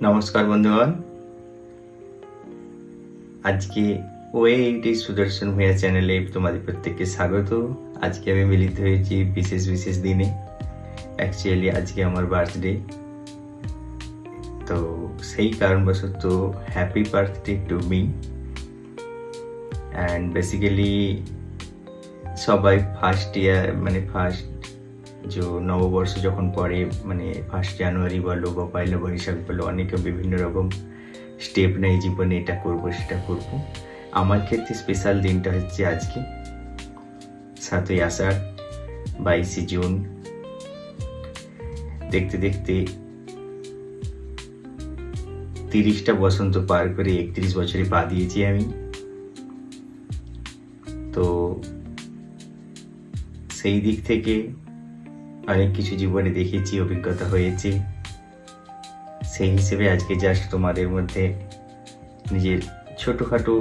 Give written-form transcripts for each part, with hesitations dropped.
নমস্কার বন্ধুগণ, আজকে ওএইটি সুদর্শন ভূঁইয়া চ্যানেলে তোমাদের প্রত্যেককে স্বাগত। আজকে আমি মিলিত হয়েছি বিশেষ দিনে। অ্যাকচুয়ালি আজকে আমার বার্থডে, তো সেই কারণবশত happy birthday to me. And basically সবাই ফার্স্ট যে নববর্ষ যখন পড়ে, মানে 1 জানুয়ারি বলো বা পয়লা বৈশাখ বলো, অনেকে বিভিন্ন রকম স্টেপ নেয় জীবনে, এটা করব সেটা করব। আমার ক্ষেত্রে স্পেশাল দিনটা হচ্ছে আজকে 7ই আষাঢ়, 22 জুন। দেখতে দেখতে 30টা বসন্ত পার করে 31 বছরে পা দিয়েছি আমি। তো সেই দিক থেকে অনেক কিছু জীবনে দেখেছি, অভিজ্ঞতা হয়েছে। সেই হিসেবে আজকে জাস্ট তোমাদের মধ্যে নিজের ছোটোখাটো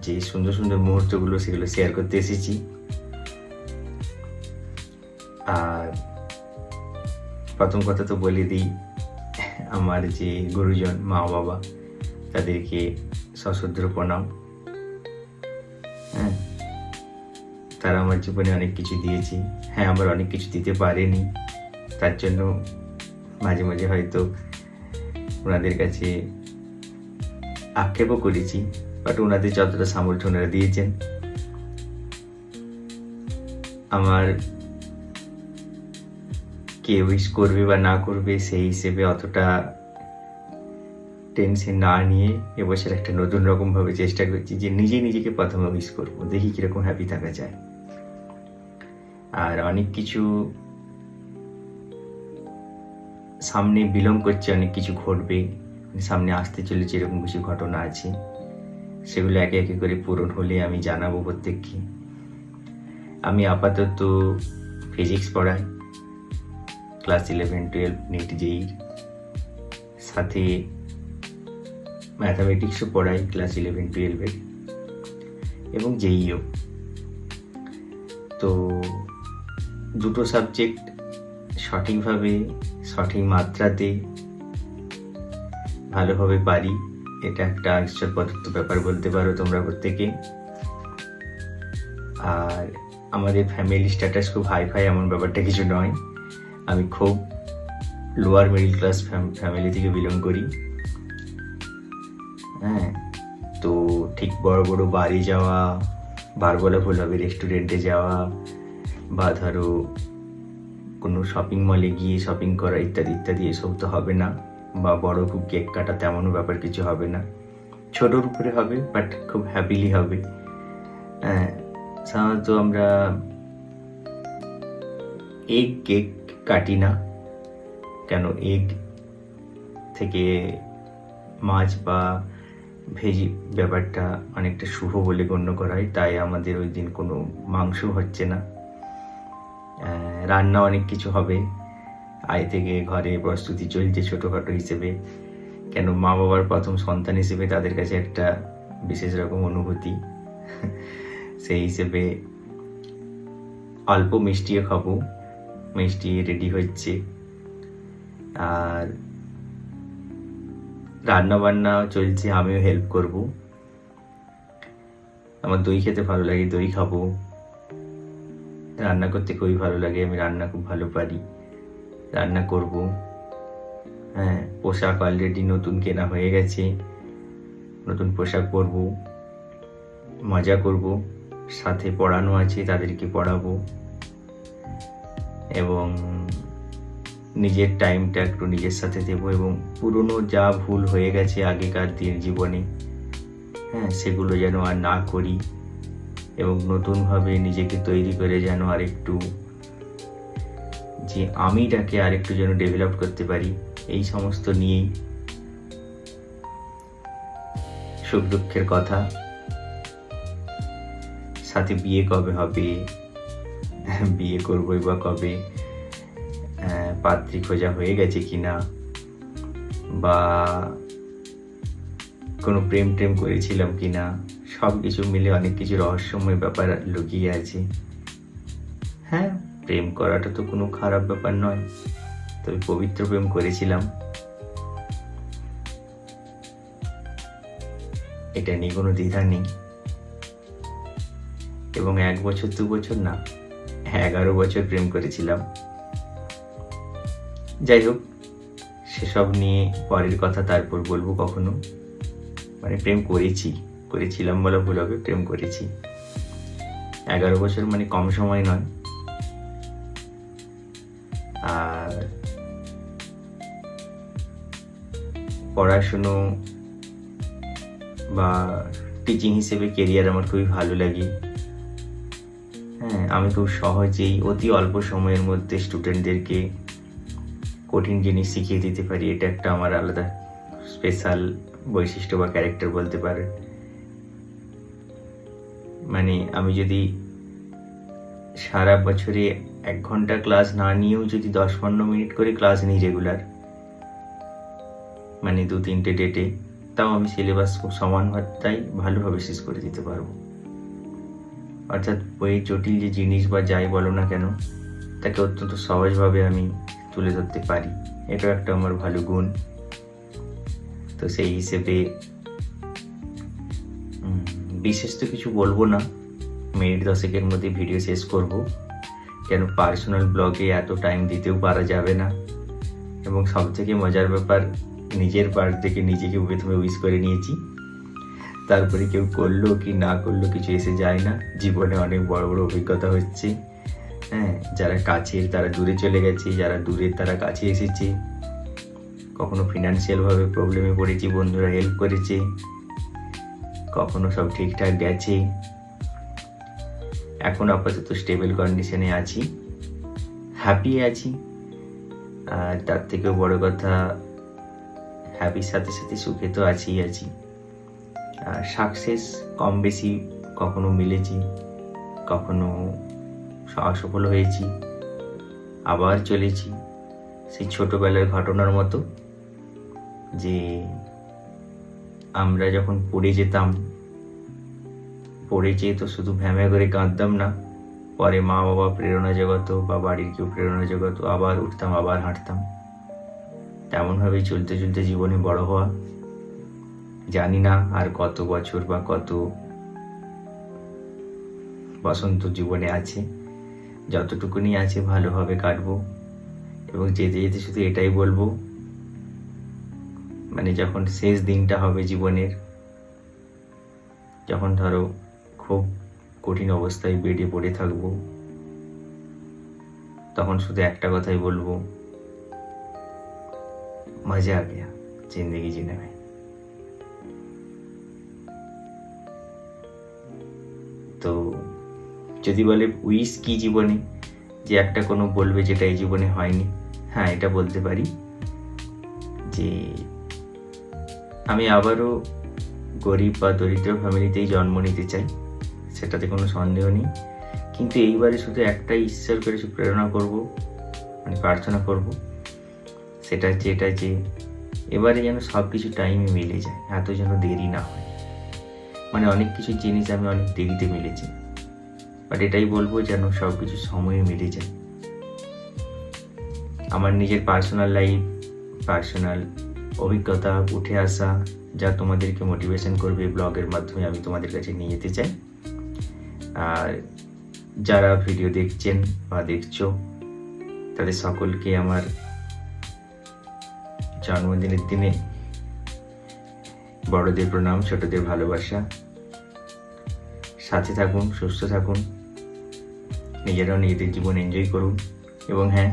যে সুন্দর সুন্দর মুহূর্তগুলো সেগুলো শেয়ার করতে এসেছি। আর প্রথম কথা তো বলে দিই, আমার যে গুরুজন মা বাবা, তাদেরকে সশ্রদ্ধ প্রণাম। হ্যাঁ, তারা আমার জীবনে অনেক কিছু দিয়েছে। হ্যাঁ, আবার অনেক কিছু দিতে পারেনি, তার জন্য মাঝে মাঝে হয়তো ওনাদের কাছে আক্ষেপও করেছি, বাট ওনাদের যতটা সামর্থ্য ওনারা দিয়েছেন। আমার কে উইশ করবে বা না করবে সেই হিসেবে অতটা টেনশন না নিয়ে এবছর একটা নতুন রকমভাবে চেষ্টা করছি যে নিজেকে প্রথমে উইশ করবো, দেখি কিরকম হ্যাপি থাকা যায়। আর অনেক কিছু সামনে বিলং করছে, অনেক কিছু ঘটবে, সামনে আসতে চলেছে, এরকম কিছু ঘটনা আছে। সেগুলো একে একে করে পূরণ হলে আমি জানাবো প্রত্যেককে। আমি আপাতত ফিজিক্স পড়াই, ক্লাস 11-12 নিট জেইর, সাথে ম্যাথামেটিক্সও পড়াই ক্লাস 11-12-এর, এবং জেইও। তো দুটো সাবজেক্ট সঠিকভাবে, সঠিক মাত্রাতে ভালোভাবে পারি, এটা একটা ঈশ্বর প্রদত্ত ব্যাপার বলতে পারো তোমরা প্রত্যেকে। আর আমাদের ফ্যামিলি স্ট্যাটাস খুব হাইফাই এমন ব্যাপারটা কিছু নয়। আমি খুব লোয়ার মিডল ক্লাস ফ্যামিলি থেকে বিলং করি। হ্যাঁ, তো ঠিক বড় বড় বাড়ি যাওয়া, বার বলা ভুল হবে, রেস্টুরেন্টে যাওয়া, বা ধরো কোনো শপিং মলে গিয়ে শপিং করা ইত্যাদি ইত্যাদি, এসব তো হবে না। বা বড় খুব কেক কাটা তেমনও ব্যাপার কিছু হবে না, ছোটোর উপরে হবে, বাট খুব হ্যাপিলি হবে। হ্যাঁ, সাধারণত আমরা এগ কেক কাটি না, কেন এগ থেকে মাছ বা ভেজি ব্যাপারটা অনেকটা শুভ বলে গণ্য করা হয়, তাই আমাদের ওই দিন কোনো মাংস হচ্ছে না। রান্না অনেক কিছু হবে, আয় থেকে ঘরে প্রস্তুতি চলছে ছোটোখাটো হিসেবে, কেন মা বাবার প্রথম সন্তান হিসেবে তাদের কাছে একটা বিশেষ রকম অনুভূতি। সেই হিসেবে অল্প মিষ্টিও খাবো, মিষ্টি রেডি হচ্ছে। আর রান্না বান্না চলছে, আমিও হেল্প করব। আমার দই খেতে ভালো লাগে, দই খাবো। রান্না করতে খুবই ভালো লাগে, আমি রান্না খুব ভালো পারি, রান্না করব। হ্যাঁ, পোশাক অলরেডি নতুন কেনা হয়ে গেছে, নতুন পোশাক পরব, মজা করব, সাথে পড়ানো আছে তাদেরকে পড়াবো, এবং নিজের টাইমটা একটু নিজের সাথে দেবো, এবং পুরনো যা ভুল হয়ে গেছে আগেকার দিন জীবনে, হ্যাঁ, সেগুলো যেন আর না করি, এবং নতুনভাবে নিজেকে তৈরি করে যেন আরেকটু যে আমিটাকে আরেকটু যেন ডেভেলপ করতে পারি, এই সমস্ত নিয়েই সুখ দুঃখের কথা। সাথে বিয়ে কবে হবে, বিয়ে করবোই বা কবে, পাত্রী খোঁজা হয়ে গেছে কিনা, বা কোনো প্রেম করেছিলাম কিনা, সব কিছু মিলে অনেক কিছু রহস্যময় ব্যাপার লুকিয়ে আছে। হ্যাঁ, প্রেম করাটা তো কোনো খারাপ ব্যাপার নয়, তবে পবিত্র প্রেম করেছিলাম, এটা নিয়ে কোনো দ্বিধা নেই। এবং 1 বছর 2 বছর না, 11 বছর প্রেম করেছিলাম। যাই হোক, সেসব নিয়ে পরের কথা তারপর বলবো কখনো। মানে প্রেম করেছিলাম বলা ভুল হবে, প্রেম করেছি। 11 বছর মানে কম সময় নয়। আর পড়াশুনো বা টিচিং হিসেবে কেরিয়ার আমার খুবই ভালো লাগে। হ্যাঁ, আমি খুব সহজেই অতি অল্প সময়ের মধ্যে স্টুডেন্টদেরকে কঠিন জিনিস শিখিয়ে দিতে পারি। এটা একটা আমার আলাদা স্পেশাল বৈশিষ্ট্য বা ক্যারেক্টার বলতে পারে। মানে আমি যদি সারা বছরে 1 ঘন্টা ক্লাস না নিয়েও যদি 10-15 মিনিট করে ক্লাস নিই রেগুলার, মানে 2-3টে ডেটে, তাও আমি সিলেবাস সমান মাত্রায় ভালোভাবে শেষ করে দিতে পারবো। অর্থাৎ বইয়ের জটিল যে জিনিস বা যাই বলো না কেন, তাকে অত্যন্ত সহজভাবে আমি তুলে ধরতে পারি। এটা একটা আমার ভালো গুণ। তো সেই হিসেবে বিশেষ তো কিছু বলবো না, মিনিট 10-এর মধ্যে ভিডিও শেষ করব। কেন পার্সোনাল ব্লগে এত টাইম দিতেও পারা যাবে না। এবং সব থেকে মজার ব্যাপার, নিজের বার্থডেকে নিজেকে প্রথমে উইশ করে নিয়েছি, তারপরে কেউ করলো কি না করলো কিছু এসে যায় না। জীবনে অনেক বড় বড় অভিজ্ঞতা হচ্ছে। হ্যাঁ, যারা কাছের তারা দূরে চলে গেছে, যারা দূরের তারা কাছে এসেছে। কখনো ফিনান্সিয়ালভাবে প্রবলেমে পড়েছি, বন্ধুরা হেল্প করেছে। কখনো সব ঠিকঠাক গেছে। এখন আপাতত স্টেবল কন্ডিশনে আছি, হ্যাপি আছি। আর তার থেকেও বড় কথা, হ্যাপির সাথে সাথে সুখে তো আছি। আর সাকসেস কম বেশি কখনো মিলেছি, কখনো অসফল হয়েছি, আবার চলেছি। সেই ছোটবেলার ঘটনার মতো, যে আমরা যখন পড়ে যেতাম, পড়ে যেয়ে তো শুধু ভ্যামে করে কাঁদতাম না, পরে মা বাবা প্রেরণা জোগাতো বা বাড়ির কেউ প্রেরণা জোগাতো, আবার উঠতাম, আবার হাঁটতাম। তেমনভাবেই চলতে চলতে জীবনে বড় হওয়া। জানি না আর কত বছর বা কত বসন্ত জীবনে আছে, যতটুকুনি আছে ভালোভাবে কাটবো। এবং যেতে যেতে শুধু এটাই বলবো, মানে যখন শেষ দিনটা হবে জীবনের, যখন ধরো খুব কঠিন অবস্থায় বেডে পড়ে থাকবো, তখন শুধু একটা কথাই বলবো, মজা আ গয়া জিন্দেগি জিনে মে। তো যদি বলে উইশ কি জীবনে, যে একটা কোনো বলবে যেটা এই জীবনে হয়নি, হ্যাঁ এটা বলতে পারি যে আমি আবারও গরিব বা দরিদ্র ফ্যামিলিতেই জন্ম নিতে চাই, সেটাতে কোনো সন্দেহ নেই। কিন্তু এইবারে শুধু একটাই ঈশ্বর করে প্রেরণা করব, মানে প্রার্থনা করব, সেটা যেটা যে এবারে যেন সব কিছু টাইমে মিলে যায়, এত যেন দেরি না হয়। মানে অনেক কিছু জিনিস আমি অনেক দেরিতে মিলেছি, বাট এটাই বলবো যেন সব কিছু সময়ে মিলে যায়। আমার নিজের পার্সোনাল লাইফ, পার্সোনাল অভিজ্ঞতা উঠে আসা, যা তোমাদেরকে মোটিভেশন করবে, ব্লগের মাধ্যমে আমি তোমাদের কাছে নিয়ে যেতে চাই। আর যারা ভিডিও দেখছেন বা দেখছো, তাদের সকলকে আমার জন্মদিনের দিনে বড়দের প্রণাম, ছোটদের ভালোবাসা। সাথে থাকুন, সুস্থ থাকুন, নিজেরাও নিজেদের জীবন এনজয় করুন। এবং হ্যাঁ,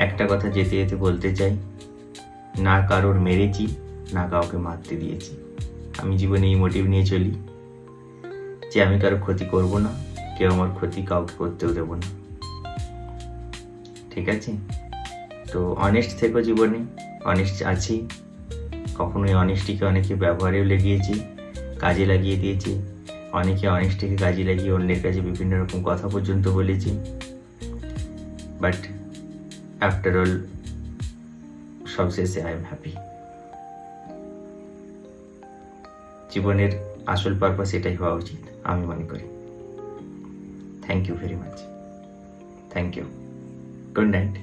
একটা কথা যেতে যেতে বলতে চাই, না কারোর মেরেছি, না কাউকে মারতে দিয়েছি। আমি জীবনে এই মোটিভ নিয়ে চলি যে আমি কারো ক্ষতি করব না, কেউ আমার ক্ষতি কাউকে করতেও দেবো না। ঠিক আছে? তো অনেস্ট থেকো জীবনে, অনেস্ট আছি। কখনোই অনেস্টিকে অনেকে ব্যবহারেও লেগিয়েছি, কাজে লাগিয়ে দিয়েছি। অনেকে অনেস্টিকে কাজে লাগিয়ে অন্যের কাছে বিভিন্ন রকম কথা পর্যন্ত বলেছি। বাট আফটার অল সবশেষে আই এম হ্যাপি। জীবনের আসল পারপাস এটাই হওয়া উচিত আমি মনে করি। Thank you very much. Thank you. Good night.